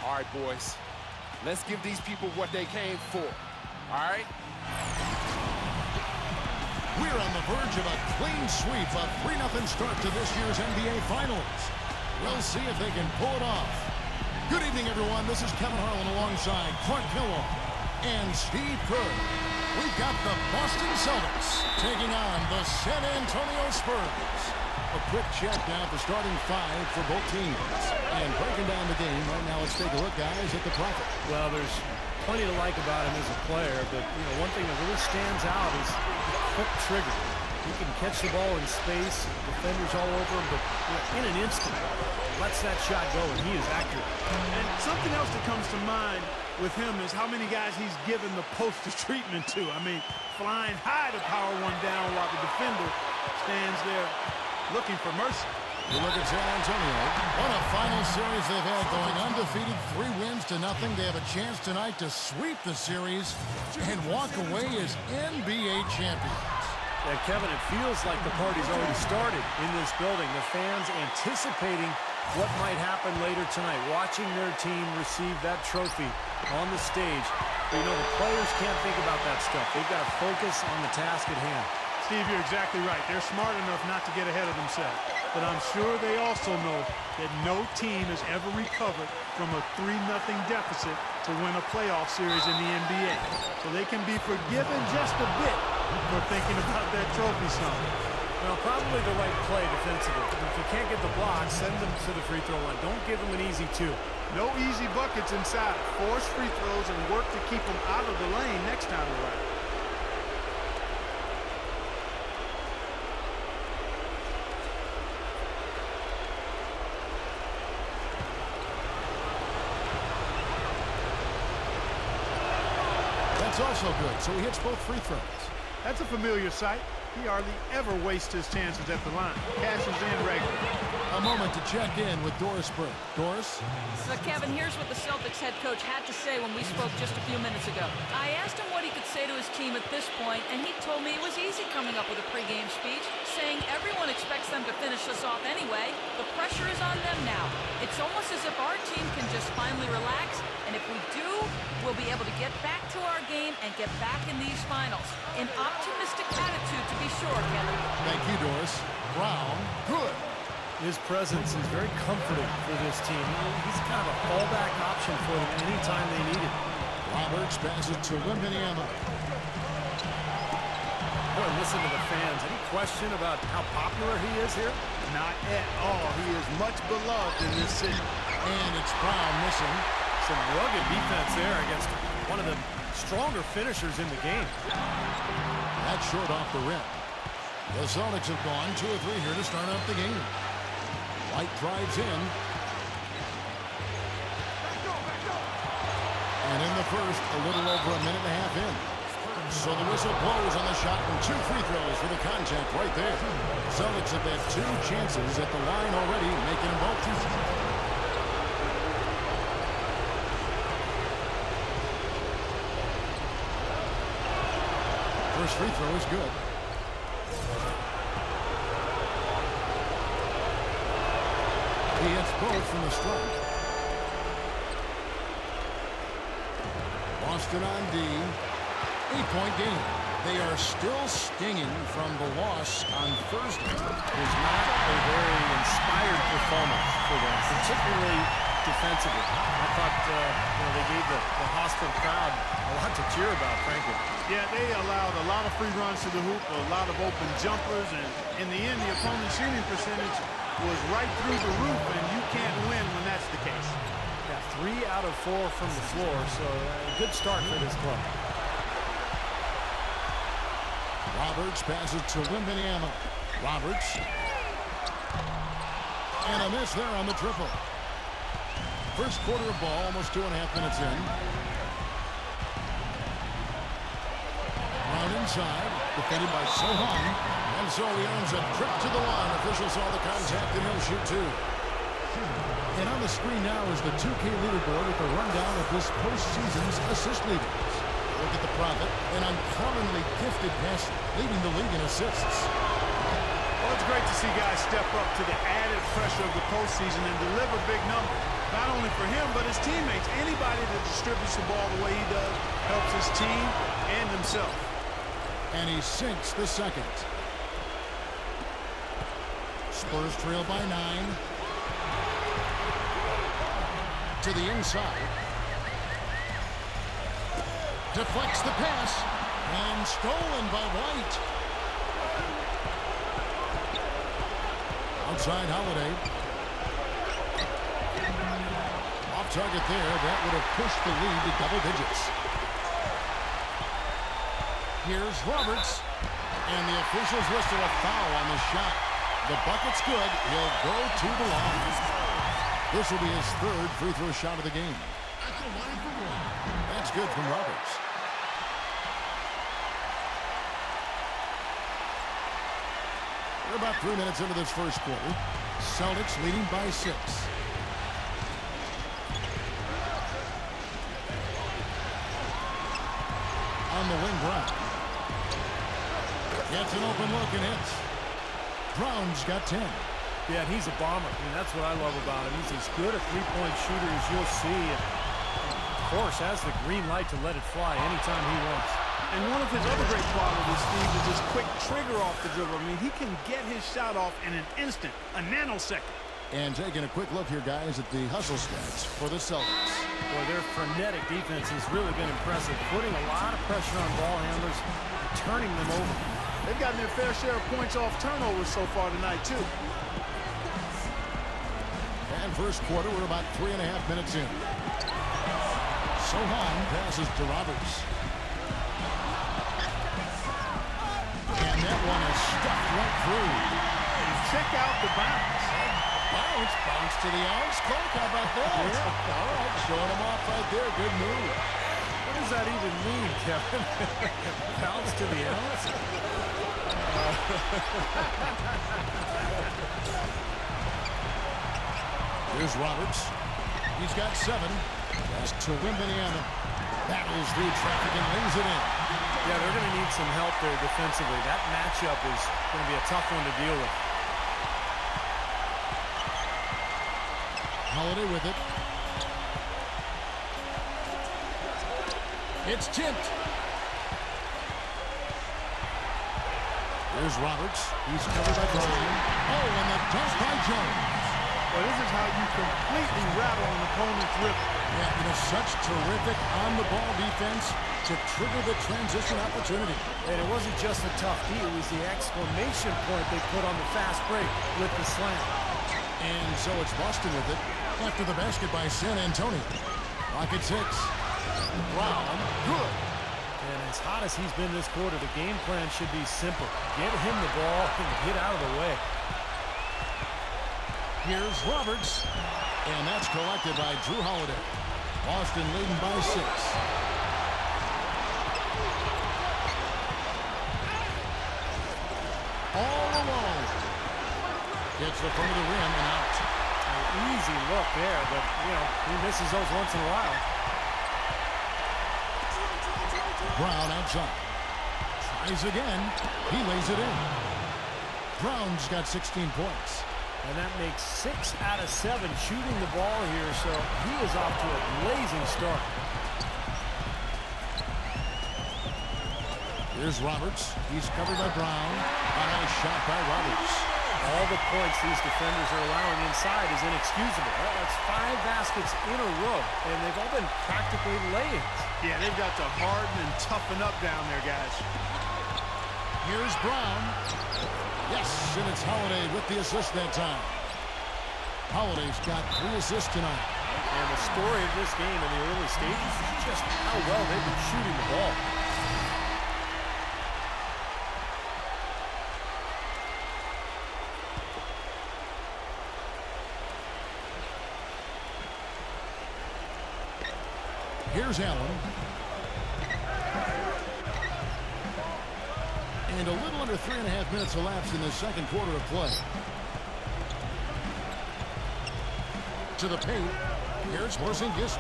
All right, boys. Let's give these people what they came for. All right? We're on the verge of a clean sweep, a 3-0 start to this year's NBA Finals. We'll see if they can pull it off. Good evening, everyone. This is Kevin Harlan alongside Clark Gilmore and Steve Kerr. We've got the Boston Celtics taking on the San Antonio Spurs. A quick check now at the starting five for both teams. And breaking down the game right now, let's take a look, guys, at the Prophet. Well, there's plenty to like about him as a player, but one thing that really stands out is the quick trigger. He can catch the ball in space, defenders all over him, but in an instant, lets that shot go, and he is accurate. And something else that comes to mind with him is how many guys he's given the poster treatment to. I mean, flying high to power one down while the defender stands there looking for mercy. You look at San Antonio. What a final series they've had, going undefeated, 3 wins to nothing. They have a chance tonight to sweep the series and walk away as NBA champions. Yeah, Kevin, it feels like the party's already started in this building. The fans anticipating what might happen later tonight, watching their team receive that trophy on the stage. But, the players can't think about that stuff. They've got to focus on the task at hand. Steve, you're exactly right. They're smart enough not to get ahead of themselves. But I'm sure they also know that no team has ever recovered from a 3-0 deficit to win a playoff series in the NBA. So they can be forgiven just a bit for thinking about that trophy song. Well, probably the right play defensively. If you can't get the block, send them to the free throw line. Don't give them an easy 2. No easy buckets inside. Force free throws and work to keep them out of the lane next time around. That's also good, so he hits both free throws. That's a familiar sight. He hardly ever wastes his chances at the line. Cashes in regularly. A moment to check in with Doris Burke. Doris? So, Kevin, here's what the Celtics head coach had to say when we spoke just a few minutes ago. I asked him what he could say to his team at this point, and he told me it was easy coming up with a pregame speech, saying everyone expects them to finish us off anyway. The pressure is on them now. It's almost as if our team can just finally relax, and if we do, we'll be able to get back to our game and get back in these finals. An optimistic attitude, to be sure, Kevin. Thank you, Doris. Brown, good. His presence is very comforting for this team. He's kind of a fallback option for them anytime they need it. Roberts passes to Wembanyama. Boy, listen to the fans. Any question about how popular he is here? Not at all. He is much beloved in this city. And it's Brown missing. Some rugged defense there against one of the stronger finishers in the game. That's short off the rim. The Celtics have gone 2 or 3 here to start up the game. White drives in. And in the first, a little over a minute and a half in. So the whistle blows on the shot and 2 free throws for the contact right there. Celtics have had 2 chances at the line already, making them both 2. First free throw is good. He hits both from the strike. Boston on D. 8-point game. They are still stinging from the loss on Thursday. It was not a very inspired performance for them, particularly defensively. I thought they gave the hostile crowd a lot to cheer about, frankly. Yeah, they allowed a lot of free runs to the hoop, a lot of open jumpers, and in the end, the opponent's shooting percentage was right through the roof, and you can't win when that's the case. Yeah, 3 out of 4 from the floor, so a good start for this club. Roberts passes to Wembanyama. Roberts. And a miss there on the triple. First quarter of ball, almost 2.5 minutes in. Round inside, defended by Sohan. And so he earns a trip to the line. Officials saw the contact and he'll shoot 2. And on the screen now is the 2K leaderboard with a rundown of this postseason's assist leaders. Look at the Prophet, an uncommonly gifted passer, leading the league in assists. Well, it's great to see guys step up to the added pressure of the postseason and deliver big numbers. Not only for him, but his teammates. Anybody that distributes the ball the way he does helps his team and himself. And he sinks the second. Spurs trail by 9. To the inside. Deflects the pass. And stolen by White. Outside Holiday. Off target there. That would have pushed the lead to double digits. Here's Roberts. And the officials listed a foul on the shot. The bucket's good. He'll go to the line. This will be his third free throw shot of the game. That's good from Roberts. We're about 3 minutes into this first quarter. Celtics leading by 6. On the wing, Brown. Gets an open look and hits. Brown's got 10. Yeah, and he's a bomber. I mean, that's what I love about him. He's as good a three-point shooter as you'll see. And of course, has the green light to let it fly anytime he wants. And one of his other great qualities, Steve, is his quick trigger off the dribble. I mean, he can get his shot off in an instant, a nanosecond. And taking a quick look here, guys, at the hustle stats for the Celtics. Boy, their frenetic defense has really been impressive, putting a lot of pressure on ball handlers, turning them over. They've gotten their fair share of points off turnovers so far tonight, too. And first quarter, we're about 3.5 minutes in. Sohan passes to Roberts. And that one is stuffed right through. And check out the bounce. Bounce to the ounce. Clark, how about that? Yeah. All right, showing him off right there. Good move. What does that even mean, Kevin? Bounce to the ounce? Here's Roberts. He's got 7. That's to Wembanyama. Battles through traffic and lays it in. Yeah, they're going to need some help there defensively. That matchup is going to be a tough one to deal with. Holiday with it. It's tipped. Here's Roberts. He's covered by Brown. Oh, and the dunk by Jones. Well, this is how you completely rattle an opponent's rhythm. Yeah, you know, such terrific on-the-ball defense to trigger the transition opportunity. And it wasn't just a tough D, it was the exclamation point they put on the fast break with the slam. And so it's Boston with it after the basket by San Antonio. Rocket 6. Brown, good. And as hot as he's been this quarter, the game plan should be simple. Get him the ball and get out of the way. Here's Roberts. And that's collected by Drew Holiday. Boston leading by 6. All alone. Gets the front of the rim and out. An easy look there, but, you know, he misses those once in a while. Brown outside. Tries again. He lays it in. Brown's got 16 points. And that makes 6 out of 7 shooting the ball here, so he is off to a blazing start. Here's Roberts. He's covered by Brown. A nice shot by Roberts. All the points these defenders are allowing inside is inexcusable. Well, that's 5 baskets in a row, and they've all been practically layings. Yeah, they've got to harden and toughen up down there, guys. Here's Brown. Yes, and it's Holiday with the assist that time. Holiday's got 3 assists tonight. And the story of this game in the early stages is just how well they've been shooting the ball. Here's Allen. And a little under 3.5 minutes elapsed in the second quarter of play. To the paint. Here's Porzingis.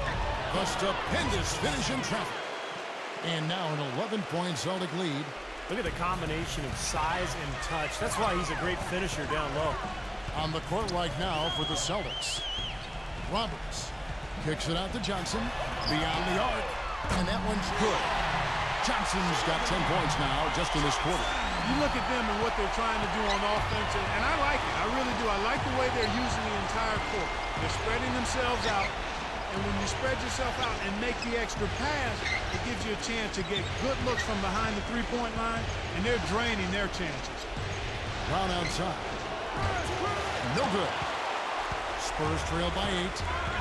The stupendous finish in traffic. And now an 11-point Celtic lead. Look at the combination of size and touch. That's why he's a great finisher down low. On the court right now for the Celtics. Roberts kicks it out to Johnson. Beyond the arc. And that one's good. Johnson's got 10 points now just in this quarter. You look at them and what they're trying to do on offense, and I like it. I really do. I like the way they're using the entire court. They're spreading themselves out. And when you spread yourself out and make the extra pass, it gives you a chance to get good looks from behind the three-point line, and they're draining their chances. Brown outside. No good. Spurs trail by 8.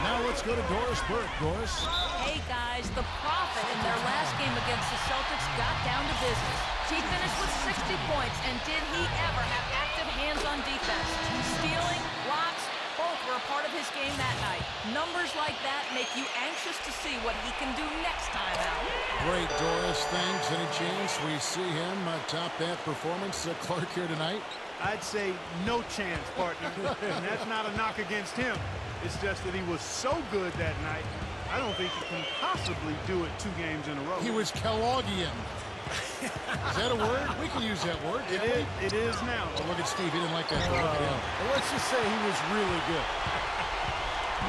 Now let's go to Doris Burke. Doris. Hey, guys, the Prophet in their last game against the Celtics got down to business. He finished with 60 points, and did he ever have active hands on defense? Stealing, blocks, both were a part of his game that night. Numbers like that make you anxious to see what he can do next time out. Great, Doris. Thanks. Any chance we see him top that performance at Clark here tonight? I'd say no chance, partner. And that's not a knock against him. It's just that he was so good that night, I don't think he can possibly do it 2 games in a row. He was Kelloggian. Is that a word? We can use that word. It is now. Oh, look at Steve. He didn't like that. Look at him. Well, let's just say he was really good.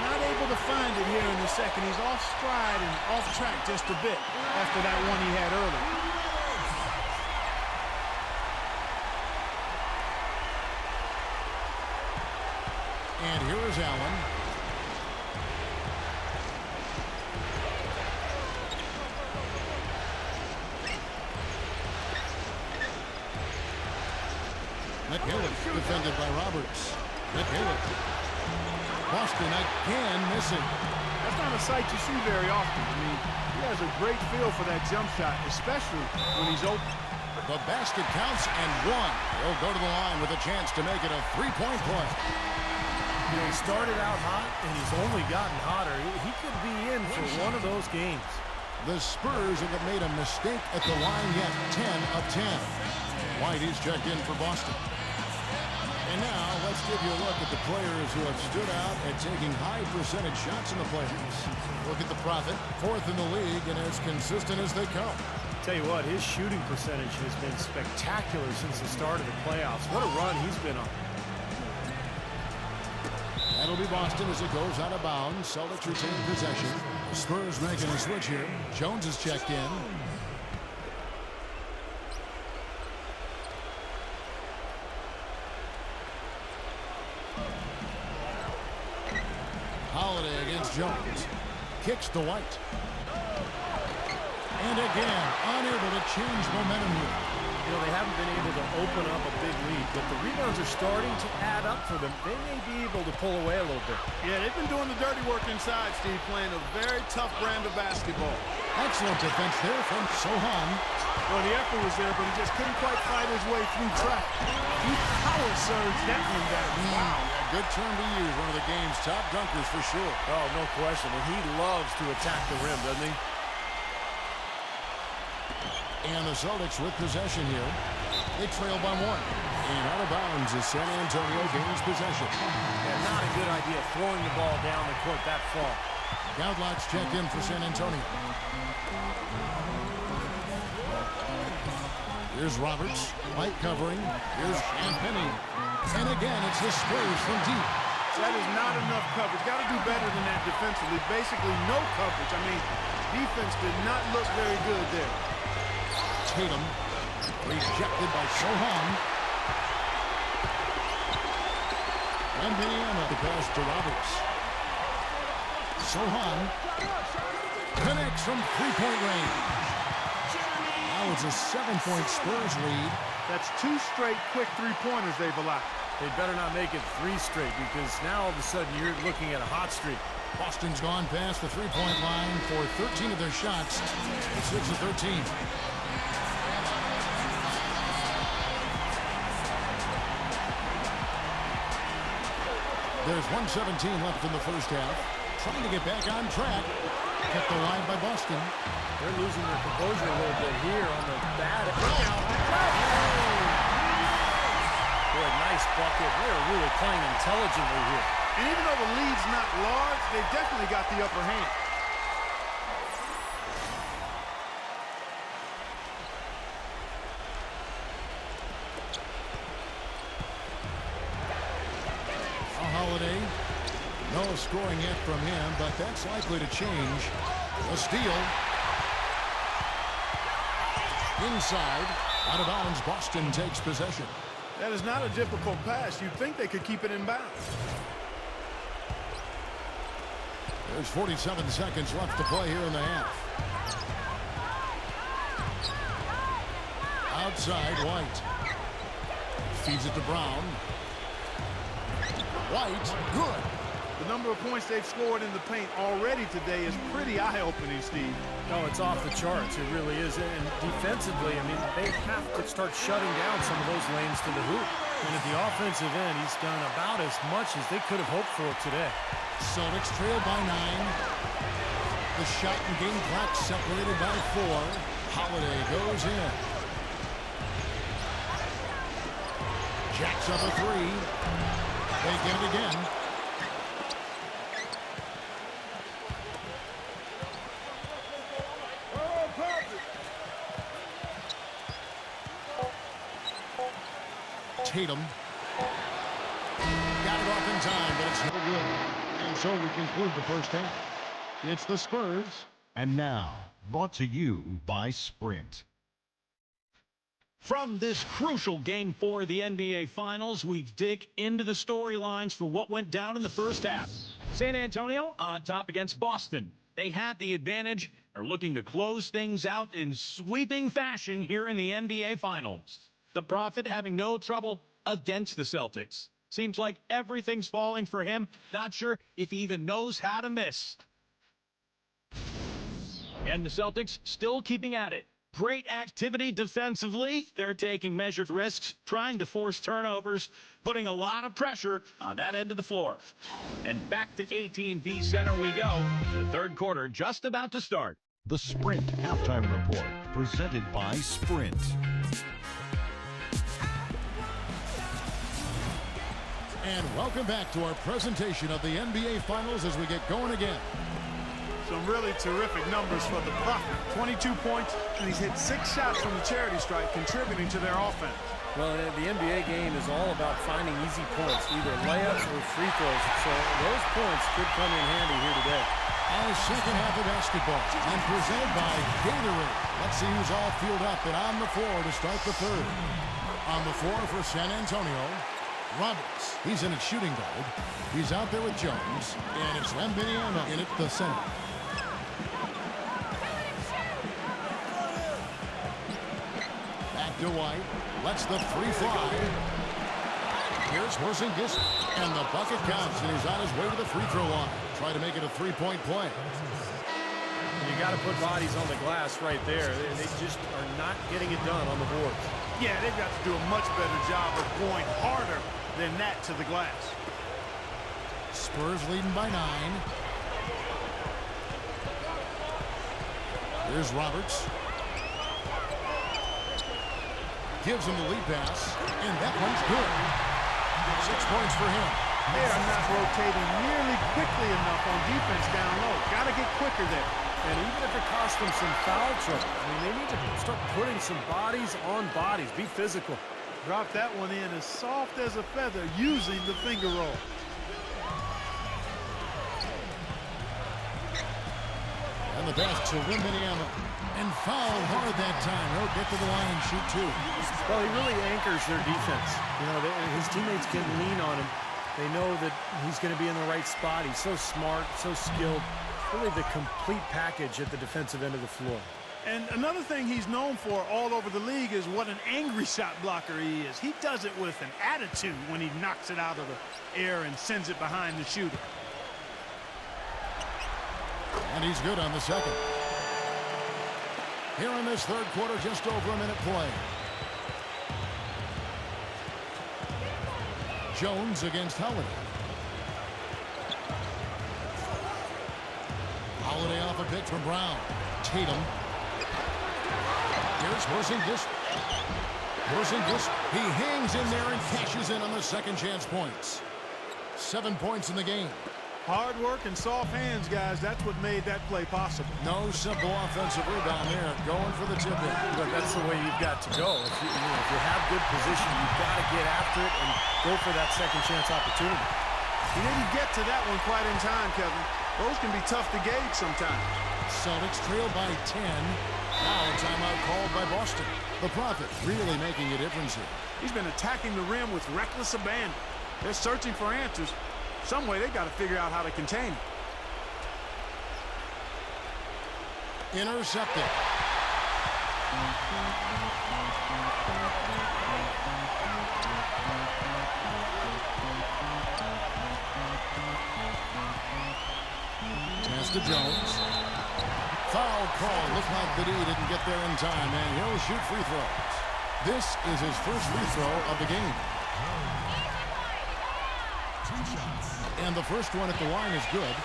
Not able to find it here in the second. He's off stride and off track just a bit after that one he had earlier. And here is Allen. McHillip defended by Roberts. McHillip. Boston again missing. That's not a sight you see very often. I mean, he has a great feel for that jump shot, especially when he's open. The basket counts and 1. He'll go to the line with a chance to make it a 3-point play. You know, he started out hot, and he's only gotten hotter. He could be in for one of those games. The Spurs haven't made a mistake at the line yet. 10 of 10. White is checked in for Boston. And now let's give you a look at the players who have stood out at taking high percentage shots in the playoffs. Look at the Prophet, 4th in the league and as consistent as they come. Tell you what, his shooting percentage has been spectacular since the start of the playoffs. What a run he's been on. That'll be Boston as it goes out of bounds. Celtics retain possession. The Spurs making a switch here. Jones is checked in. Holiday against Jones. Kicks to White. And again, unable to change momentum here. You know, they haven't been able to open up a big lead, but the rebounds are starting to add up for them. They may be able to pull away a little bit. Yeah, they've been doing the dirty work inside, Steve, playing a very tough brand of basketball. Excellent defense there from Sohan. Well, the effort was there, but he just couldn't quite fight his way through traffic. He power surged that one down. Wow, good term to use. One of the game's top dunkers for sure. Oh, no question. And he loves to attack the rim, doesn't he? And the Celtics with possession here. They trail by 1. And out of bounds as San Antonio gains possession. Yeah, not a good idea throwing the ball down the court that far. Goutlot's checked in for San Antonio. Here's Roberts. White covering. Here's Champagny. And again, it's the Spurs from deep. That is not enough coverage. Got to do better than that defensively. Basically, no coverage. I mean, defense did not look very good there. Tatum. Rejected by Sohan. And Indiana the pass to Roberts. Sohan connects from 3-point range. Now it's a 7-point Spurs lead. That's 2 straight quick 3-pointers they've allowed. They better not make it 3 straight, because now all of a sudden you're looking at a hot streak. Boston's gone past the 3-point line for 13 of their shots. It's 6 of 13. There's 1:17 left in the first half. Trying to get back on track. Kept alive by Boston. They're losing their composure a little bit here on the bad. Boy, nice bucket. They're really playing intelligently here. And even though the lead's not large, they definitely got the upper hand. Holiday. No no scoring yet from him, but that's likely to change. A steal. Inside. Out of bounds, Boston takes possession. That is not a difficult pass. You'd think they could keep it in bounds. There's 47 seconds left to play here in the half. Outside, White. Feeds it to Brown. White, good. The number of points they've scored in the paint already today is pretty eye-opening, Steve. No, it's off the charts. It really is. And defensively, I mean, they have to start shutting down some of those lanes to the hoop. And at the offensive end, he's done about as much as they could have hoped for today. Celtics trail by 9. The shot and game clock separated by 4. Holiday goes in. Jacks up a 3. They get it again. Tatum. Got it off in time, but it's no good. And so we conclude the first half. It's the Spurs. And now, brought to you by Sprint. From this crucial Game 4 of the NBA Finals, we dig into the storylines for what went down in the first half. San Antonio on top against Boston. They had the advantage, are looking to close things out in sweeping fashion here in the NBA Finals. The Prophet having no trouble against the Celtics. Seems like everything's falling for him. Not sure if he even knows how to miss. And the Celtics still keeping at it. Great activity defensively. They're taking measured risks, trying to force turnovers, putting a lot of pressure on that end of the floor. And back to AT&T Center we go. The third quarter just about to start. The Sprint Halftime Report, presented by Sprint. And welcome back to our presentation of the NBA Finals as we get going again. Some really terrific numbers for the Prophet. 22 points, and he's hit 6 shots from the charity stripe, contributing to their offense. Well, the NBA game is all about finding easy points, either layups or free throws. So those points could come in handy here today. Our second half of basketball, and presented by Gatorade. Let's see who's all filled up and on the floor to start the third. On the floor for San Antonio, Roberts. He's in at shooting guard. He's out there with Jones, and it's Wembanyama in at the center. Back to White. Lets the 3 fly. Here's Porzingis, and the bucket counts, and he's on his way to the free throw line. Try to make it a 3-point play. You got to put bodies on the glass right there. They just are not getting it done on the boards. Yeah, they've got to do a much better job of going harder than that to the glass. Spurs leading by 9. Here's Roberts. Gives him the lead pass, and that one's good. 6 points for him. They are not rotating nearly quickly enough on defense down low. Got to get quicker there. And even if it costs them some foul trouble, I mean, they need to start putting some bodies on bodies. Be physical. Drop that one in as soft as a feather using the finger roll. And the pass to Wembanyama. And fouled hard that time. He'll get to the line and shoot 2. Well, he really anchors their defense. You know, his teammates can lean on him. They know that he's going to be in the right spot. He's so smart, so skilled. Really the complete package at the defensive end of the floor. And another thing he's known for all over the league is what an angry shot blocker he is. He does it with an attitude when he knocks it out of the air and sends it behind the shooter. And he's good on the second. Here in this third quarter, just over a minute play. Jones against Holiday. Holiday off a pick from Brown. Tatum. Here's Porzingis. He hangs in there and cashes in on the second chance points. 7 points in the game. Hard work and soft hands, guys. That's what made that play possible. No simple offensive rebound there. Going for the tip-in. Look, that's the way you've got to go. If you have good position, you've got to get after it and go for that second chance opportunity. He didn't get to that one quite in time, Kevin. Those can be tough to gauge sometimes. Celtics trail by 10. Now a timeout called by Boston. The Prophet really making a difference here. He's been attacking the rim with reckless abandon. They're searching for answers. Some way they got to figure out how to contain it. Intercepted. Pass to Jones. Foul call. Looked like the D didn't get there in time, and he'll shoot free throws. This is his first free throw of the game. And the first one at the line is good.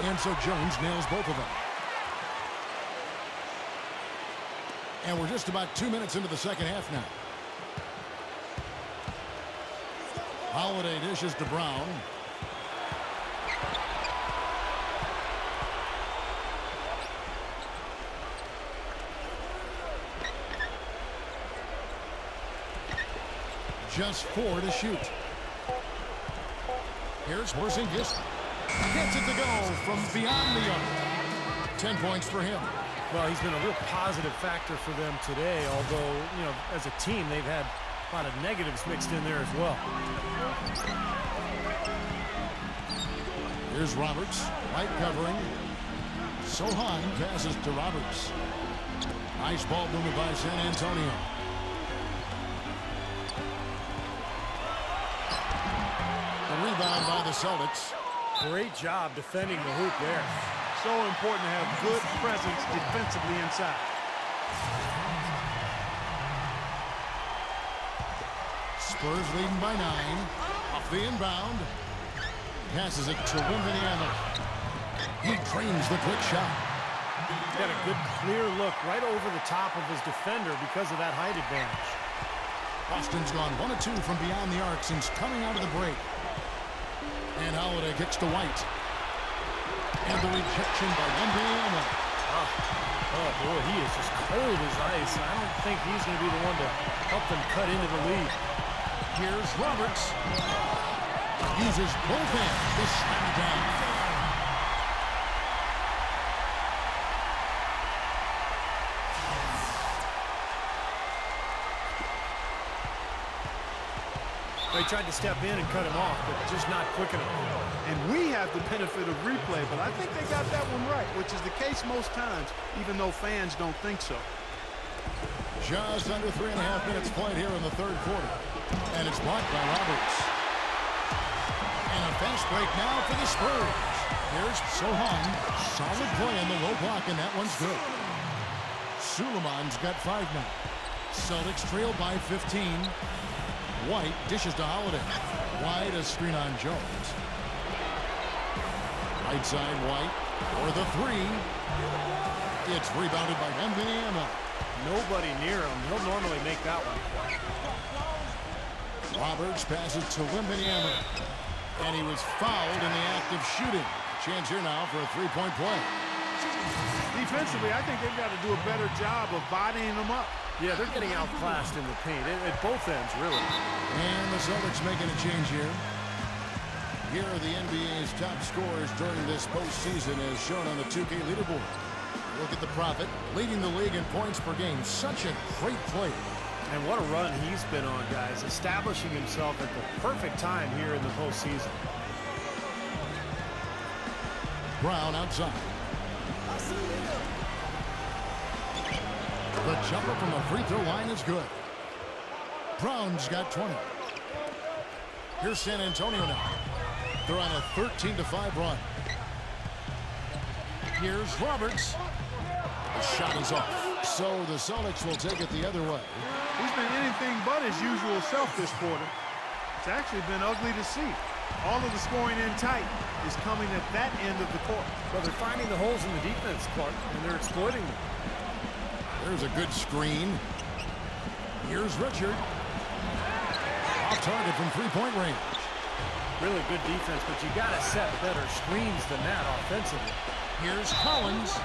And so Jones nails both of them. And we're just about 2 minutes into the second half now. Holiday dishes to Brown. Just 4 to shoot. Here's Porzingis. Gets it to go from beyond the arc. 10 points for him. Well, he's been a real positive factor for them today, although, you know, as a team, they've had a lot of negatives mixed in there as well. Here's Roberts. White covering. Sohan passes to Roberts. Nice ball movement by San Antonio. The rebound by the Celtics. Great job defending the hoop there. So important to have good presence defensively inside. Spurs leading by 9. Off the inbound. Passes it to Wembanyama. He trains the quick shot. Got a good clear look right over the top of his defender because of that height advantage. Boston's gone 1 of 2 from beyond the arc since coming out of the break. And Holiday kicks to White. And the rejection by Wembanyama. Oh, boy, he is just cold as ice. I don't think he's going to be the one to help them cut into the lead. Here's Roberts. Uses both hands to slam it down. They tried to step in and cut him off, but just not quick enough. And we have the benefit of replay, but I think they got that one right, which is the case most times, even though fans don't think so. Just under 3.5 minutes played here in the third quarter. And it's blocked by Roberts. And a fast break now for the Spurs. Here's Sohan. Solid play in the low block, and that one's good. Suleiman's got 5 now. Celtics trail by 15. White dishes to Holiday. White a screen on Jones. Right side White for the 3. It's rebounded by Wembanyama. Nobody near him. He'll normally make that one. Roberts passes to Wembanyama. And he was fouled in the act of shooting. Chance here now for a 3-point play. Defensively, I think they've got to do a better job of bodying them up. Yeah, they're getting outclassed in the paint at both ends, really. And the Celtics making a change here. Here are the NBA's top scorers during this postseason as shown on the 2K leaderboard. Look at the Prophet, leading the league in points per game. Such a great player. And what a run he's been on, guys. Establishing himself at the perfect time here in the postseason. Brown outside. The jumper from the free throw line is good. Brown's got 20. Here's San Antonio now. They're on a 13-5 run. Here's Roberts. The shot is off. So the Celtics will take it the other way. He's been anything but his usual self this quarter. It's actually been ugly to see. All of the scoring in tight is coming at that end of the court. Well, they're finding the holes in the defense, Clark, and they're exploiting them. There's a good screen. Here's Richard. Off target from three-point range. Really good defense, but you got to set better screens than that offensively. Here's Collins.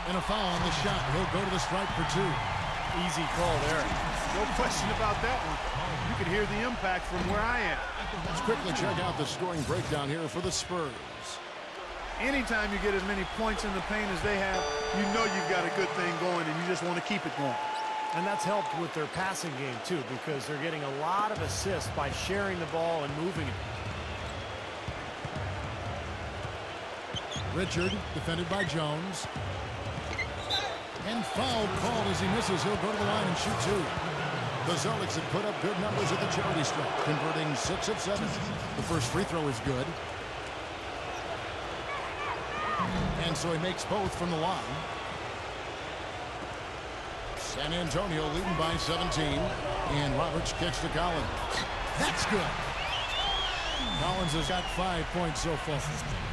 And a foul on the shot. He'll go to the stripe for 2. Easy call there. No question about that one. You can hear the impact from where I am. Let's quickly check out the scoring breakdown here for the Spurs. Anytime you get as many points in the paint as they have, you know you've got a good thing going and you just want to keep it going. And that's helped with their passing game, too, because they're getting a lot of assists by sharing the ball and moving it. Richard, defended by Jones. And foul called as he misses. He'll go to the line and shoot 2. The Celtics have put up good numbers at the charity stripe, converting 6 of 7. The first free throw is good. And so he makes both from the line. San Antonio leading by 17. And Roberts kicks to Collins. That's good. Collins has got 5 points so far.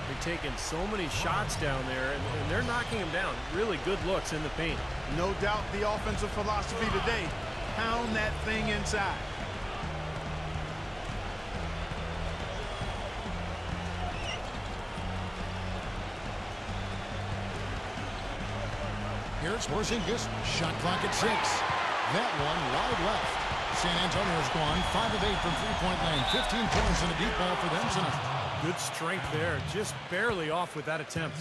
They're taking so many shots down there, and they're knocking them down. Really good looks in the paint. No doubt the offensive philosophy today. Pound that thing inside. Here's Porzingis. Shot clock at 6. That one wide left. San Antonio's gone 5 of 8 from three-point land. 15 points and a deep ball for them tonight. Good strength there. Just barely off with that attempt.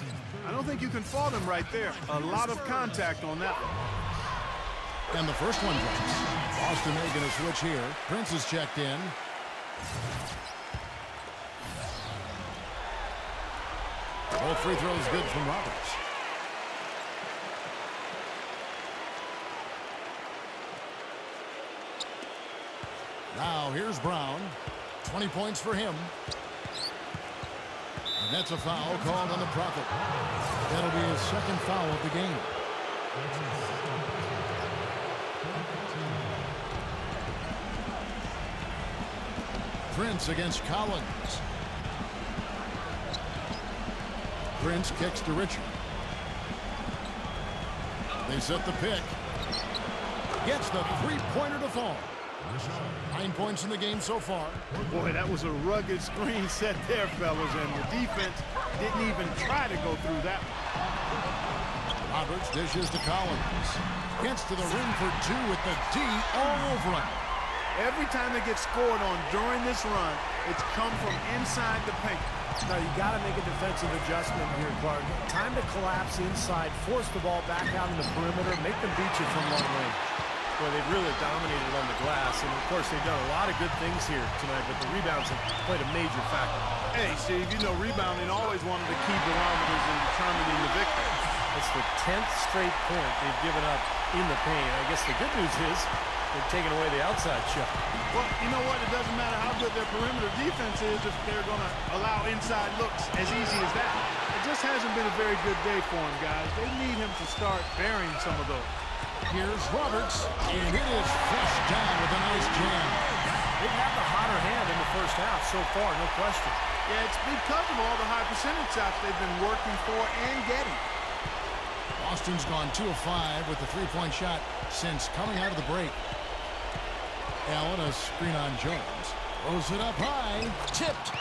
I don't think you can fault him right there. A lot of contact on that one. And the first one drops. Boston making a switch here. Prince is checked in. Both free throws good from Roberts. Now here's Brown. 20 points for him. And that's a foul called on the Prophet. That'll be his second foul of the game. Prince against Collins. Prince kicks to Richard. They set the pick. Gets the three-pointer to fall. 9 points in the game so far. Boy, that was a rugged screen set there, fellas, and the defense didn't even try to go through that one. Roberts dishes to Collins. Gets to the rim for 2 with the D all over him. Every time they get scored on during this run, it's come from inside the paint. Now, you got to make a defensive adjustment here, Clark. Time to collapse inside, force the ball back out in the perimeter, make them beat you from long range. Boy, they've really dominated on the glass, and of course they've done a lot of good things here tonight, but the rebounds have played a major factor. Hey, Steve, you know rebounding always one of the key barometers in determining the victory. It's the 10th straight point they've given up in the paint. I guess the good news is they've taken away the outside shot. Well, you know what? It doesn't matter how good their perimeter defense is if they're going to allow inside looks as easy as that. It just hasn't been a very good day for him, guys. They need him to start burying some of those. Here's Roberts, and it is flushed down with a nice jam. They've had the hotter hand in the first half so far, no question. Yeah, it's because of all the high percentage shots they've been working for and getting. Boston's gone 2 of 5 with the three-point shot since coming out of the break. Allen, a screen on Jones. Throws it up high. Tipped.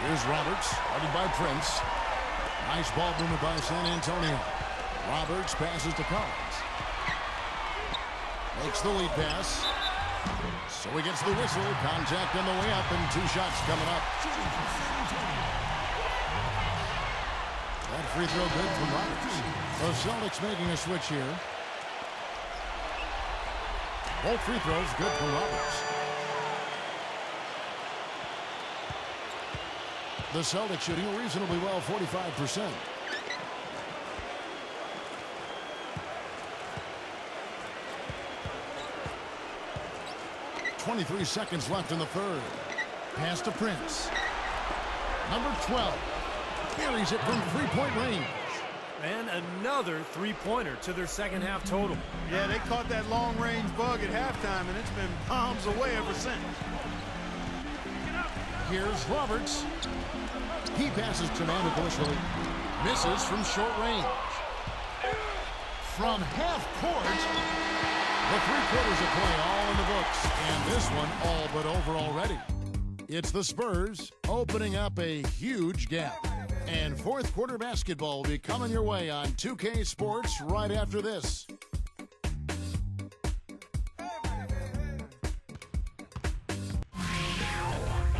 Here's Roberts, guarded by Prince. Nice ball movement by San Antonio. Roberts passes to Collins. Makes the lead pass. So he gets the whistle. Contact on the way up and 2 shots coming up. That free throw good from Roberts. The Celtics making a switch here. Both free throws good from Roberts. The Celtics shooting reasonably well, 45%. .23 seconds left in the third. Pass to Prince. Number 12. Carries it from three-point range. And another three-pointer to their second half total. Yeah, they caught that long-range bug at halftime, and it's been palms away ever since. Here's Roberts. He passes to Medevenx. Misses from short range. From half court, the 3 quarters of play all in the books. And this one all but over already. It's the Spurs opening up a huge gap. And fourth quarter basketball will be coming your way on 2K Sports right after this.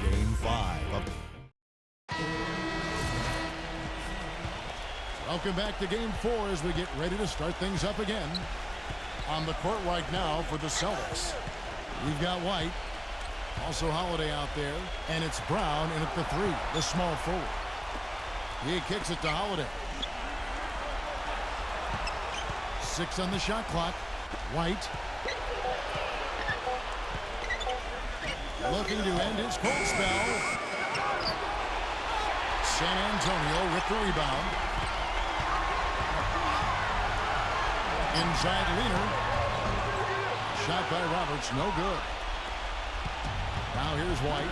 Game 5. Welcome back to Game 4 as we get ready to start things up again. On the court right now for the Celtics, we've got White, also Holiday out there, and it's Brown in at the 3, the small forward. He kicks it to Holiday. 6 on the shot clock. White looking to end his cold spell. San Antonio with the rebound. Inside leaner. Shot by Roberts, no good. Now here's White.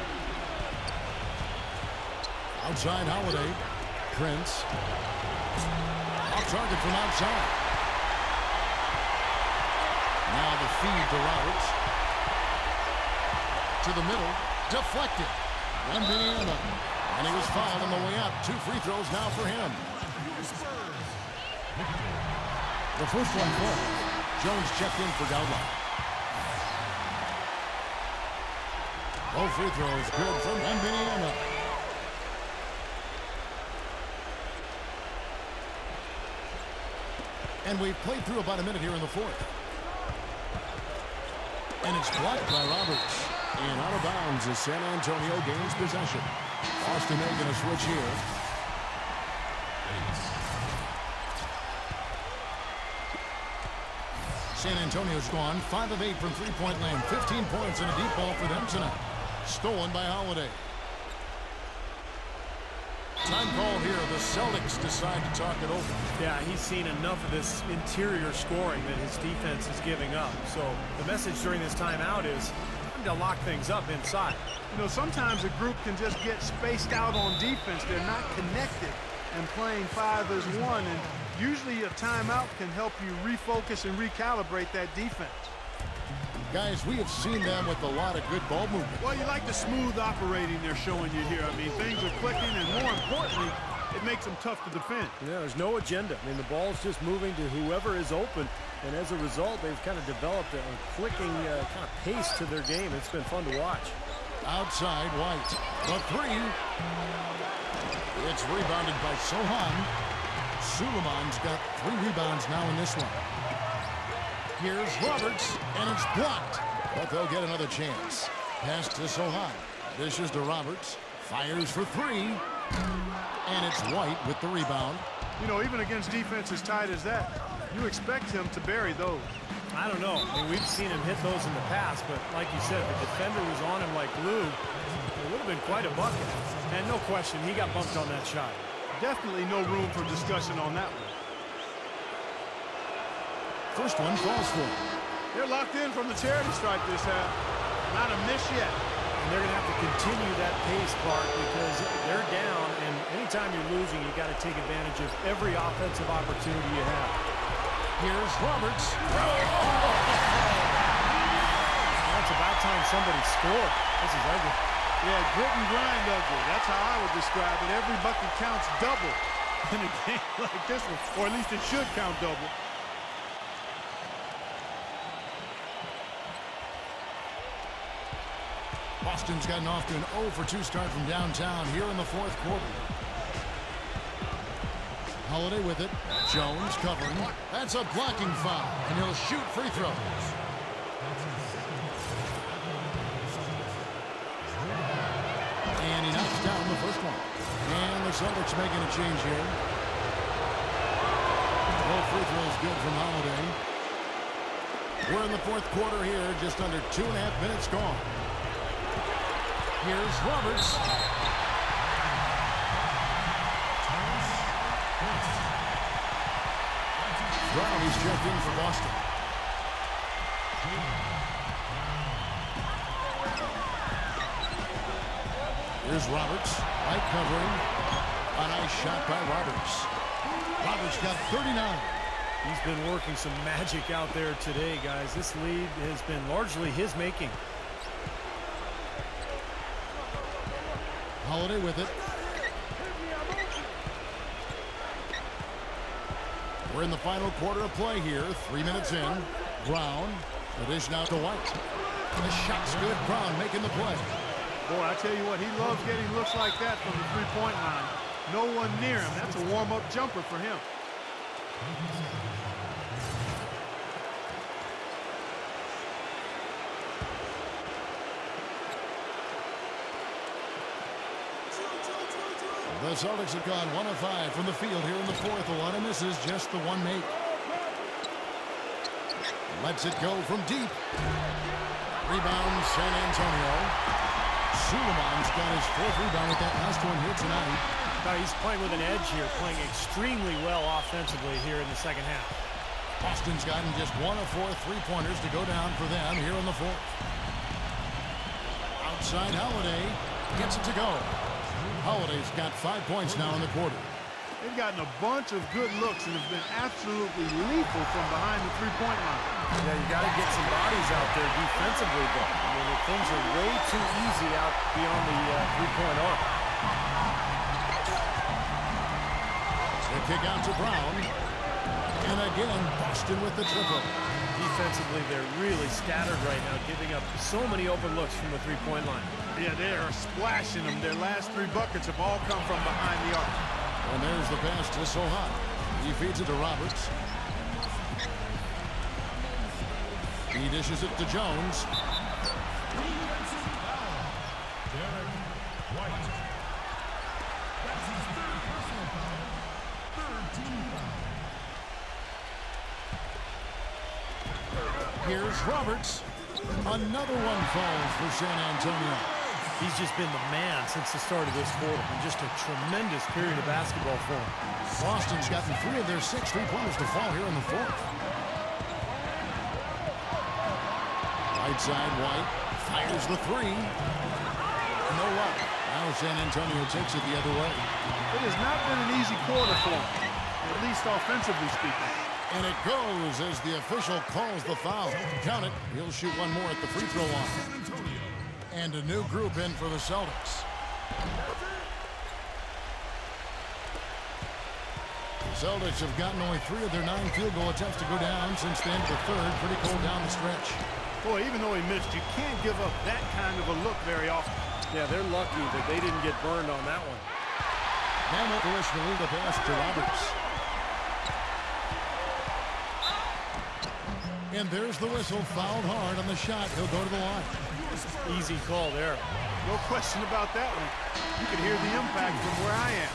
Outside Holiday. Prince. Off target from outside. Now the feed to Roberts. To the middle. Deflected. Indiana. And he was fouled on the way up. 2 free throws now for him. The first one falls. Jones checked in for Dowdle. Both free throws good from Indiana. And we've played through about a minute here in the fourth. And it's blocked by Roberts. And out of bounds as San Antonio gains possession. Boston making a switch here. San Antonio's gone 5 of 8 from three-point land. 15 points and a deep ball for them tonight. Stolen by Holiday. Time call here. The Celtics decide to talk it over. Yeah, he's seen enough of this interior scoring that his defense is giving up. So the message during this timeout is time to lock things up inside. You know, sometimes a group can just get spaced out on defense. They're not connected and playing 5 as 1. And usually a timeout can help you refocus and recalibrate that defense. Guys, we have seen them with a lot of good ball movement. Well, you like the smooth operating they're showing you here. I mean, things are clicking, and more importantly, it makes them tough to defend. Yeah, there's no agenda. I mean, the ball's just moving to whoever is open, and as a result, they've kind of developed a clicking kind of pace to their game. It's been fun to watch. Outside, White. The 3. It's rebounded by Sohan. Suleiman's got 3 rebounds now in this one. Here's Roberts, and it's blocked. But they'll get another chance. Pass to Sohan. Dishes to Roberts. Fires for 3. And it's White with the rebound. You know, even against defense as tight as that, you expect him to bury those. I don't know. I mean, we've seen him hit those in the past, but like you said, the defender was on him like glue. It would have been quite a bucket. And no question, he got bumped on that shot. Definitely no room for discussion on that one. First one falls for him. They're locked in from the charity stripe this half. Not a miss yet. And they're going to have to continue that pace, Clark, because they're down, and anytime you're losing, you got to take advantage of every offensive opportunity you have. Here's Roberts. Well, it's about time somebody scored. This is ugly. Yeah, grit and grind ugly. That's how I would describe it. Every bucket counts double in a game like this one, or at least it should count double. Boston's gotten off to an 0 for 2 start from downtown here in the fourth quarter. Holiday with it. Jones covering. That's a blocking foul, and he'll shoot free throws. And he knocks down the first one. And the Celtics making a change here. Both free throws good from Holiday. We're in the fourth quarter here, just under 2.5 minutes gone. Here's Roberts. Brown, he's checked in for Boston. Here's Roberts. Right covering. A nice shot by Roberts. Roberts got 39. He's been working some magic out there today, guys. This lead has been largely his making. Holiday with it. We're in the final quarter of play here. 3 minutes in. Brown. The dish now to White. The shot's good. Brown making the play. Boy, I tell you what, he loves getting looks like that from the three-point line. No one near him. That's a warm-up jumper for him. The Celtics have gone 1 of 5 from the field here in the fourth. A lot of misses, just the one make. Lets it go from deep. Rebound, San Antonio. Suleiman's got his fourth rebound with that last one here tonight. He's playing with an edge here, playing extremely well offensively here in the second half. Boston's gotten just 1 of 4 3-pointers to go down for them here in the fourth. Outside Holiday gets it to go. Holiday's got 5 points now in the quarter. They've gotten a bunch of good looks and have been absolutely lethal from behind the three-point line. Yeah, you got to get some bodies out there defensively, though. I mean, things are way too easy out beyond the three-point arc. The kick out to Brown. And again, Boston with the triple. Defensively, they're really scattered right now, giving up so many open looks from the three-point line. Yeah, they are splashing them. Their last 3 buckets have all come from behind the arc. And there's the pass to Sohan. He feeds it to Roberts. He dishes it to Jones. Here's Roberts. Another one falls for San Antonio. He's just been the man since the start of this quarter. And just a tremendous period of basketball for him. Boston's gotten 3 of their 6 3-pointers to fall here in the fourth. Right side, White fires the 3. No luck. Now San Antonio takes it the other way. It has not been an easy quarter for him, at least offensively speaking. And it goes as the official calls the foul. Count it. He'll shoot one more at the free throw line. And a new group in for the Celtics. The Celtics have gotten only 3 of their 9 field goal attempts to go down since the end of the third. Pretty cold down the stretch. Boy, even though he missed, you can't give up that kind of a look very often. Yeah, they're lucky that they didn't get burned on that one. Medevenx will lead the pass to Roberts. And there's the whistle. Fouled hard on the shot. He'll go to the line. Easy call there. No question about that one. You can hear the impact from where I am.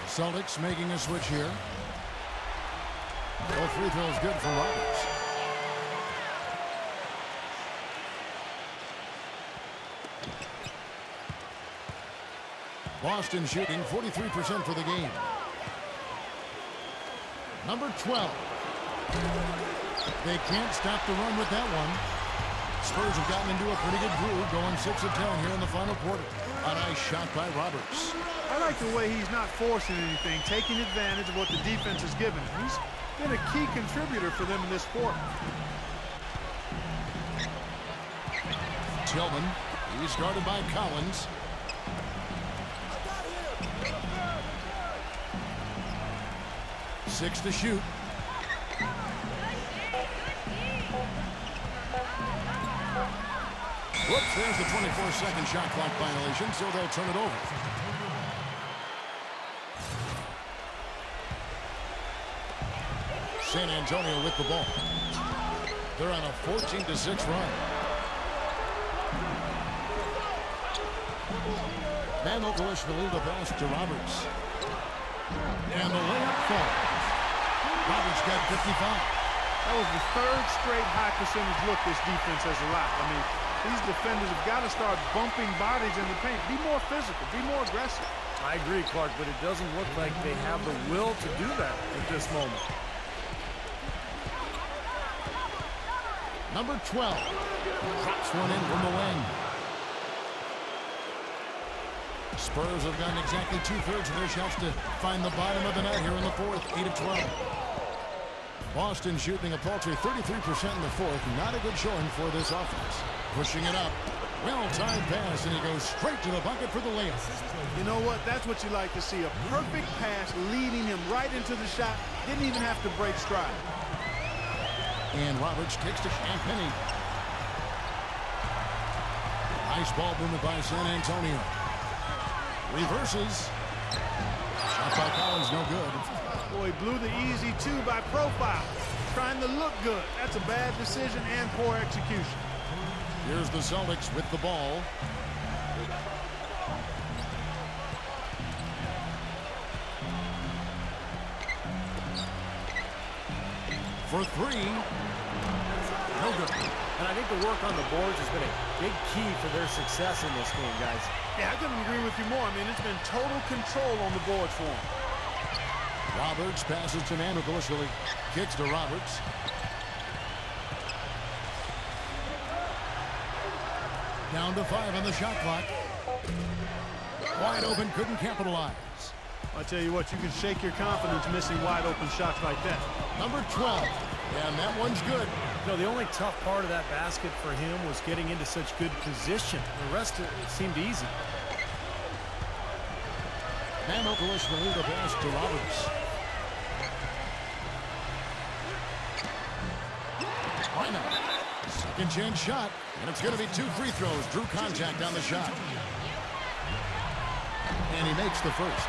Celtics making a switch here. Both free throws good for Roberts. Boston shooting 43% for the game. Number 12. They can't stop the run with that one. Spurs have gotten into a pretty good groove, going 6 of 10 here in the final quarter. A nice shot by Roberts. I like the way he's not forcing anything, taking advantage of what the defense has given him. He's been a key contributor for them in this quarter. Tillman, he's guarded by Collins. Six to shoot. Whoops, there's the 24-second shot clock violation, so they'll turn it over. San Antonio with the ball. They're on a 14-6 run. Medevenx will lead the pass to Roberts. And the layup falls. Roberts got 55. That was the 3rd straight high percentage look this defense has allowed. I mean, these defenders have got to start bumping bodies in the paint. Be more physical. Be more aggressive. I agree, Clark, but it doesn't look like they have the will to do that at this moment. Number 12 drops one in from the wing. Spurs have gotten exactly 2/3 of their shots to find the bottom of the net here in the fourth. 8 of 12. Boston shooting a paltry 33% in the fourth. Not a good showing for this offense. Pushing it up. Well-timed pass, and he goes straight to the bucket for the layup. You know what? That's what you like to see. A perfect pass leading him right into the shot. Didn't even have to break stride. And Roberts kicks to Champagny. Nice ball movement by San Antonio. Reverses. Shot by Collins, no good. Boy, blew the easy two by Profile. Trying to look good. That's a bad decision and poor execution. Here's the Celtics with the ball. For three. No good. And I think the work on the boards has been a big key for their success in this game, guys. Yeah, I couldn't agree with you more. I mean, it's been total control on the boards for him. Roberts passes to Medevenx. Kicks to Roberts. Down to 5 on the shot clock. Wide open, couldn't capitalize. I tell you what, you can shake your confidence missing wide open shots like that. Number 12. And that one's good. No, the only tough part of that basket for him was getting into such good position. The rest of it seemed easy. Medevenx will lead the pass to Roberts. Why not? Second chance shot. And it's going to be 2 free throws. Drew contact on the shot. And he makes the first.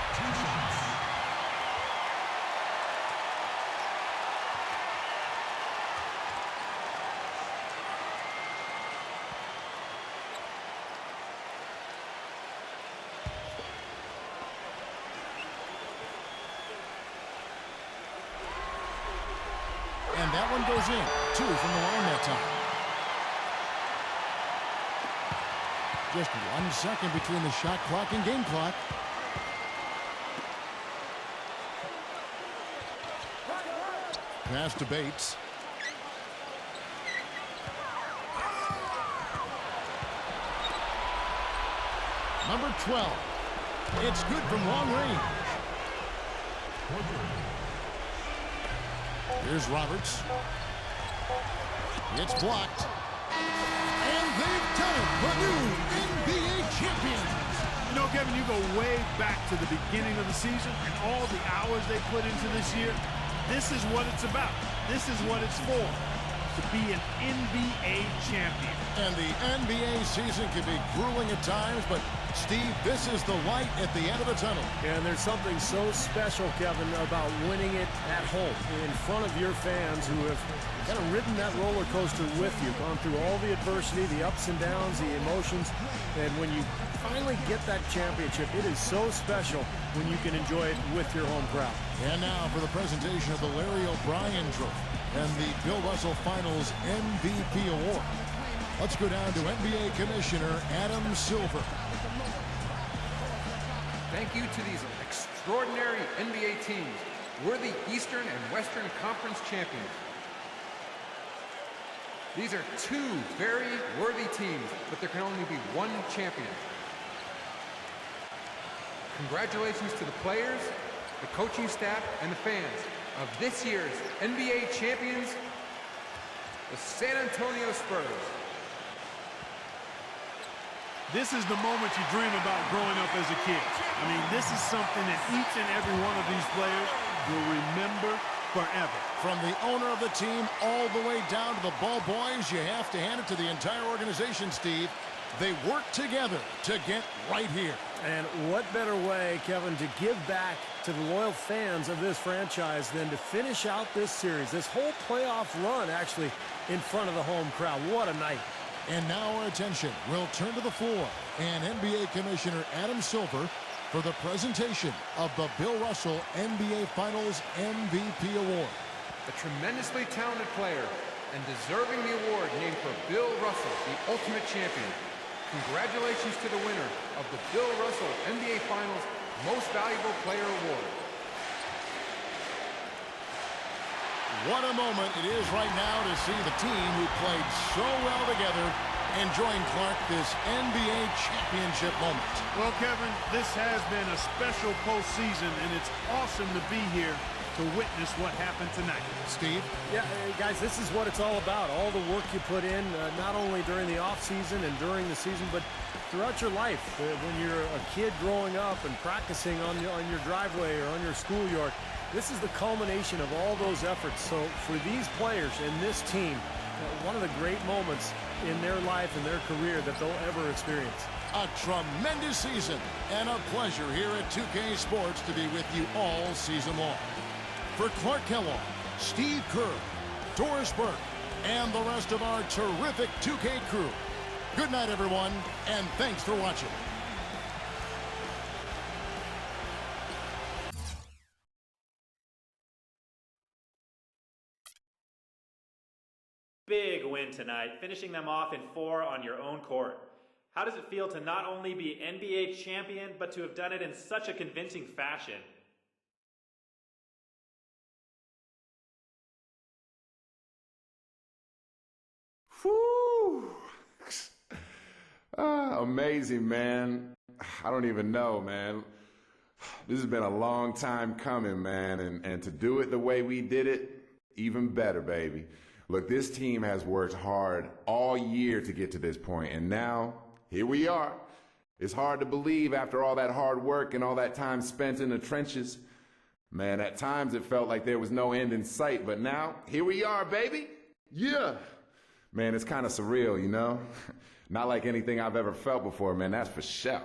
And that one goes in. 2 from the line that time. Just 1 second between the shot clock and game clock. Pass to Bates. Number 12. It's good from long range. Here's Roberts. It's blocked. And they've done it. The new NBA champions. You know, Kevin, you go way back to the beginning of the season and all the hours they put into this year. This is what it's about. This is what it's for. To be an NBA champion. And the NBA season can be grueling at times, but Steve, this is the light at the end of the tunnel. And there's something so special, Kevin, about winning it at home in front of your fans who have kind of ridden that roller coaster with you, gone through all the adversity, the ups and downs, the emotions, and when you finally get that championship, it is so special when you can enjoy it with your home crowd. And now for the presentation of the Larry O'Brien Trophy and the Bill Russell Finals MVP Award. Let's go down to NBA Commissioner Adam Silver. Thank you to these extraordinary NBA teams. We're the Eastern and Western Conference champions. These are 2 very worthy teams, but there can only be 1 champion. Congratulations to the players, the coaching staff, and the fans of this year's NBA champions, the San Antonio Spurs. This is the moment you dream about growing up as a kid. I mean, this is something that each and every one of these players will remember forever. From the owner of the team all the way down to the ball boys, you have to hand it to the entire organization, Steve. They work together to get right here. And what better way, Kevin, to give back to the loyal fans of this franchise than to finish out this series, this whole playoff run, actually, in front of the home crowd. What a night. And now our attention will turn to the floor and NBA Commissioner Adam Silver for the presentation of the Bill Russell NBA Finals MVP Award. A tremendously talented player and deserving the award named for Bill Russell, the ultimate champion. Congratulations to the winner of the Bill Russell NBA Finals Most Valuable Player Award. What a moment it is right now to see the team who played so well together enjoying, Clark, this NBA championship moment. Well, Kevin, this has been a special postseason, and it's awesome to be here to witness what happened tonight. Steve? Yeah, guys, this is what it's all about. All the work you put in, not only during the offseason and during the season, but throughout your life. When you're a kid growing up and practicing on your driveway or on your schoolyard, this is the culmination of all those efforts. So for these players and this team, one of the great moments in their life and their career that they'll ever experience. A tremendous season and a pleasure here at 2K Sports to be with you all season long. For Clark Kellogg, Steve Kerr, Doris Burke, and the rest of our terrific 2K crew, good night, everyone, and thanks for watching. Big win tonight, finishing them off in 4 on your own court. How does it feel to not only be NBA champion, but to have done it in such a convincing fashion? Whew. Amazing, man. I don't even know, man. This has been a long time coming, man, and to do it the way we did it, even better, baby. Look, this team has worked hard all year to get to this point, and now, here we are. It's hard to believe after all that hard work and all that time spent in the trenches. Man, at times it felt like there was no end in sight, but now, here we are, baby. Yeah. Man, it's kind of surreal, you know? Not like anything I've ever felt before, man, that's for sure.